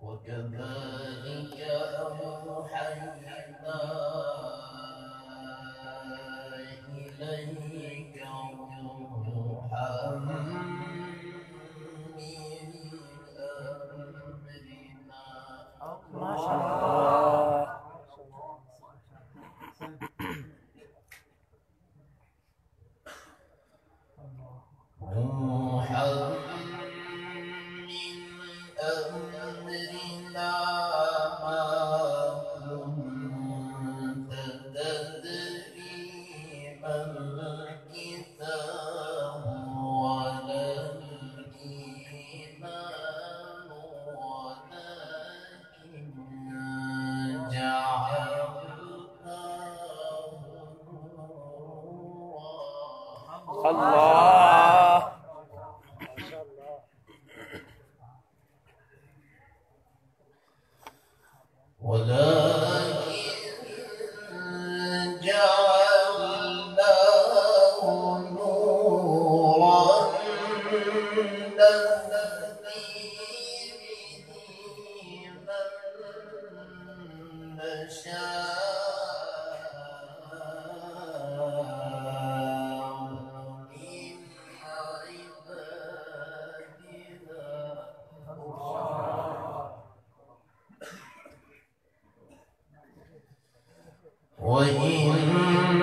وكذلك أوحينا إليك روحا من أمرنا. ما شاء الله. روحا من أمرنا ما كنت تدري ما الكتاب ولا الإيمان ولكن جعلناه نورا. الله. ولكن جعلناه نورا نهدي به من نشاء من عبادنا. وإنك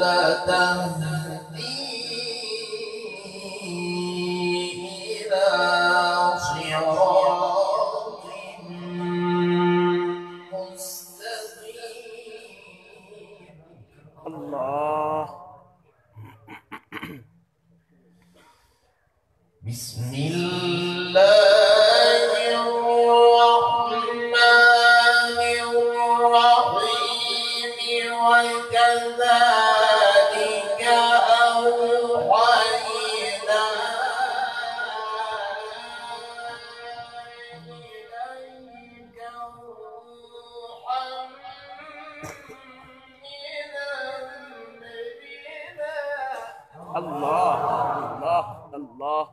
لتهدي إلى صراط مستقيم. الله. بسم الله الرحمن الرحيم. وكذلك أوحينا إليك روحا من أمرنا. الله الله الله.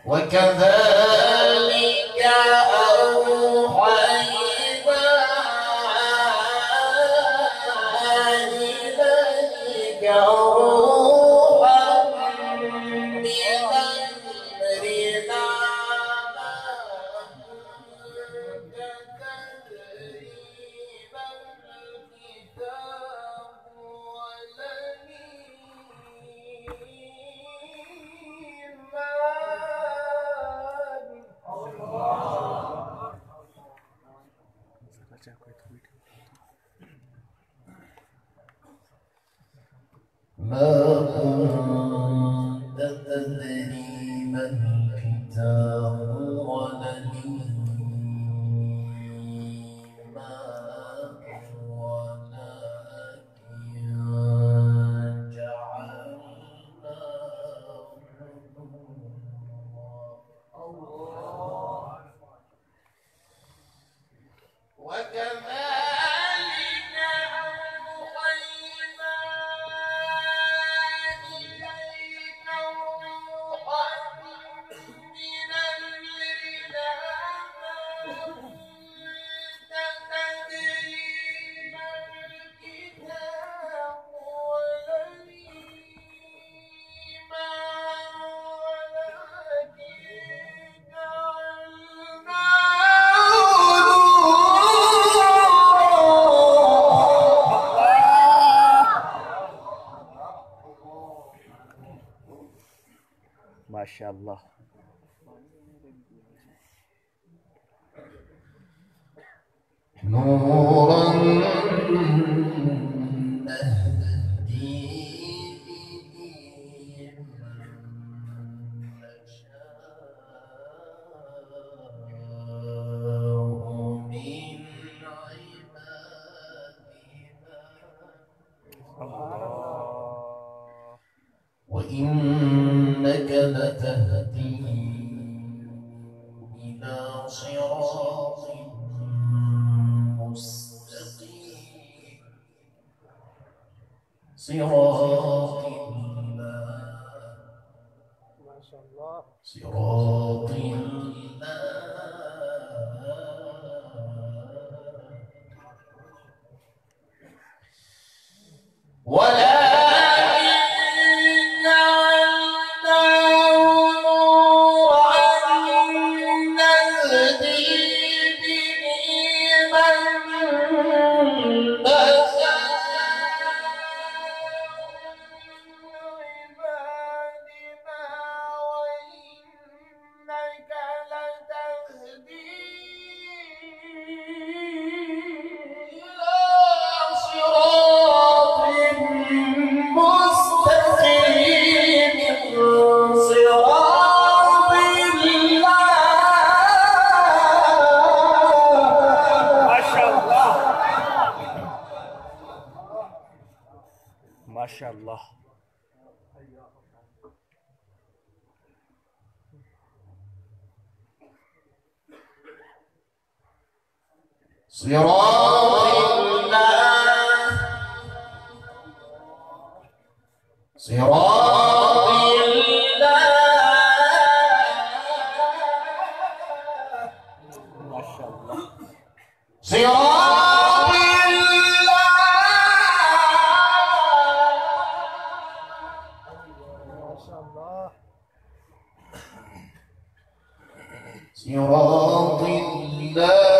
وكذلك أوحينا إليك روحا من أمرنا ما كنت تدري ما الكتاب ولا ما كنت تدري ما الكتاب ولا الإيمان ولكن جعلناه نورا. وكذلك أوحينا إليك روحا من أمرنا ما كنت تدري ما الكتاب ولا الإيمان ولكن ما شاء الله. نورا نهدي به من نشاء وإنك لتهدي إلى صراط مستقيم صراط الله صراط ولا ما شاء الله. صراط الله صراط الله ما شاء الله. صراط الله ما شاء الله. صراط الله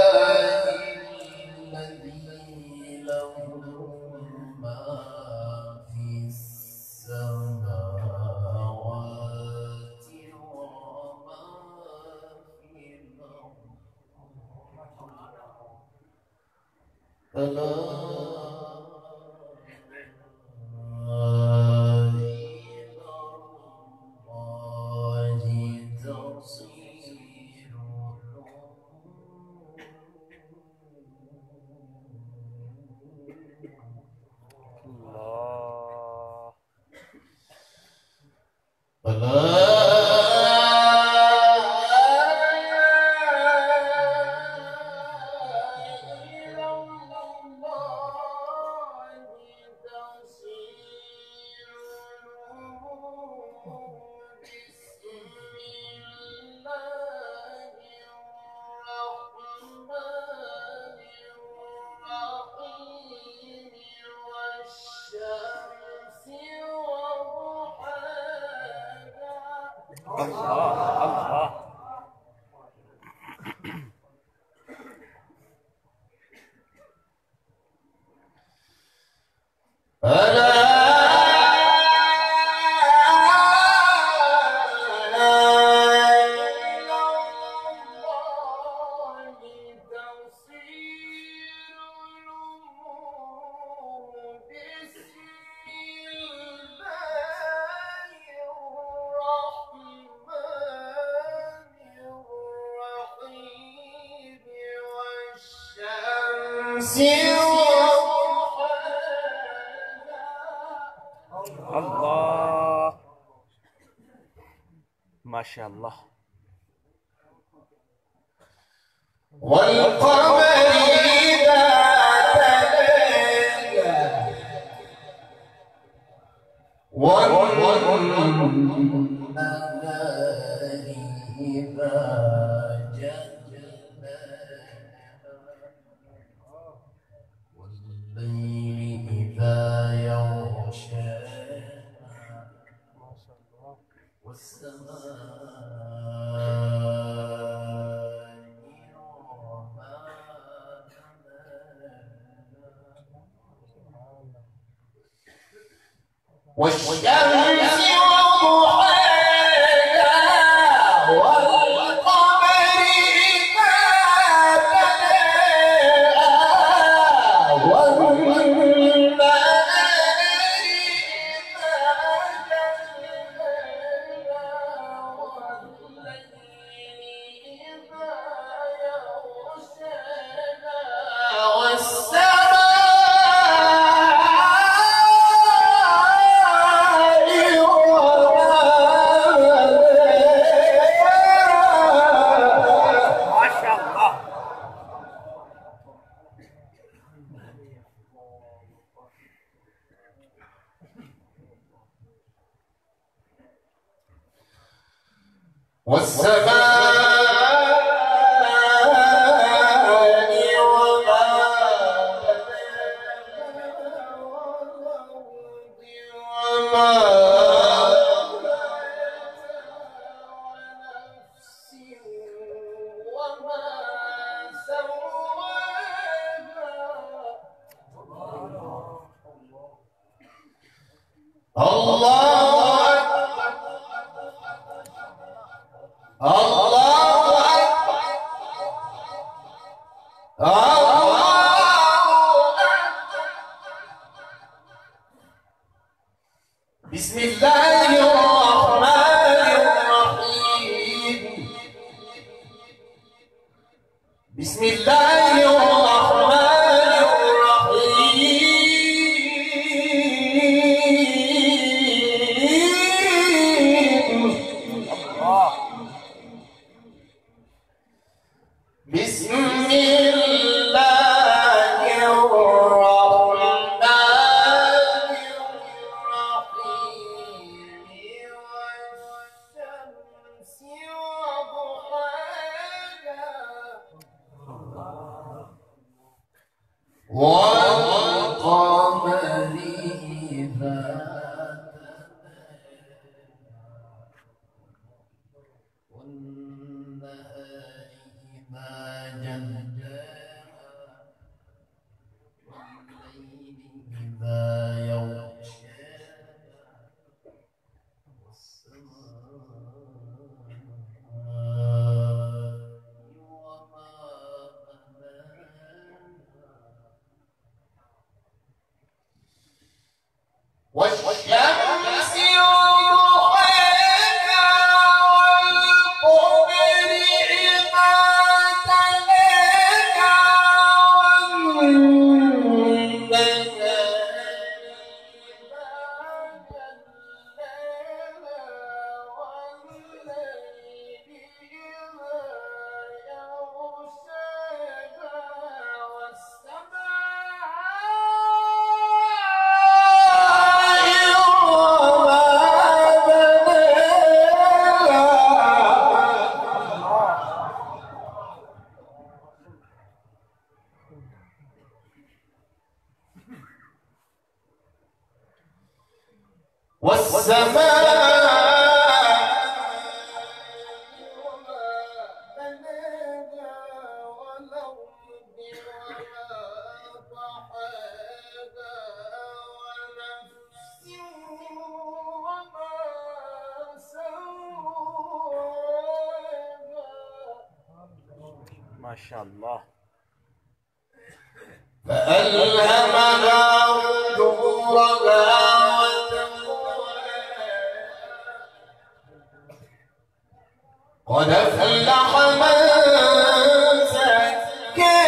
الله ما شاء الله. والقمر إذا تلاها والنهار إذا جلاها والليل إذا يغشاها والشمس وضحاها والقمر إذا تلاها والنهار إذا بسم الله الرحمن الرحيم. بسم الله الرحمن الرحيم. بسم الله الرحمن الرحيم. والشمس وضحاها والقمر إذا والنهار إذا جلاها والليل إذا يغشاها والسماء وما بناها والشمس وضحاها والقمر إذا تلاها والنهار إذا جلاها والليل إذا يغشاها والسماء وما بناها والأرض وما طحاها ونفس وما سواها ما شاء الله. فألهمها فجورها قد أفلح من زكاها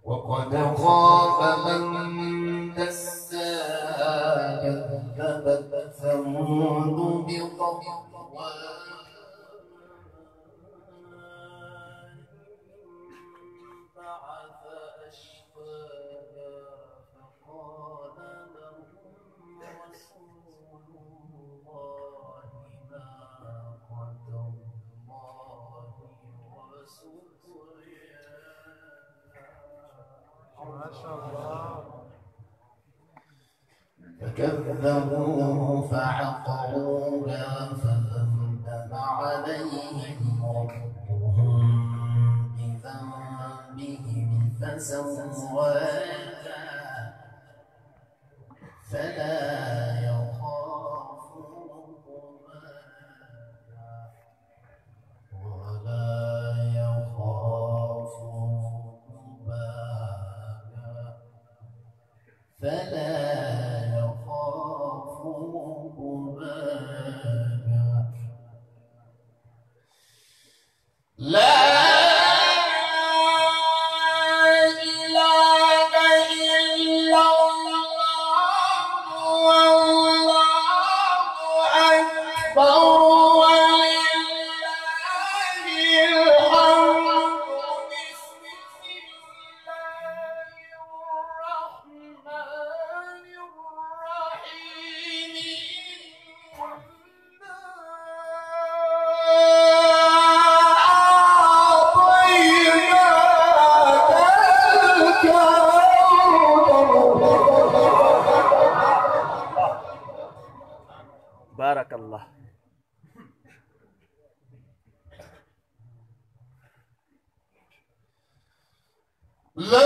وقد خاب من دساها كذبت ثمود بطغواها بعث أشقاها فقال لهم رسول الله ناقة الله وسقياها. ما شاء الله. فكذبوه فعقروها فدمدم عليهم ربهم بذنبهم فسواها فلا يخاف عقباها ولا يخاف عقباها فلا يخاف عقباها. لا إله إلا الله والله أكبر ولله الحمد. بسم الله الرحمن لا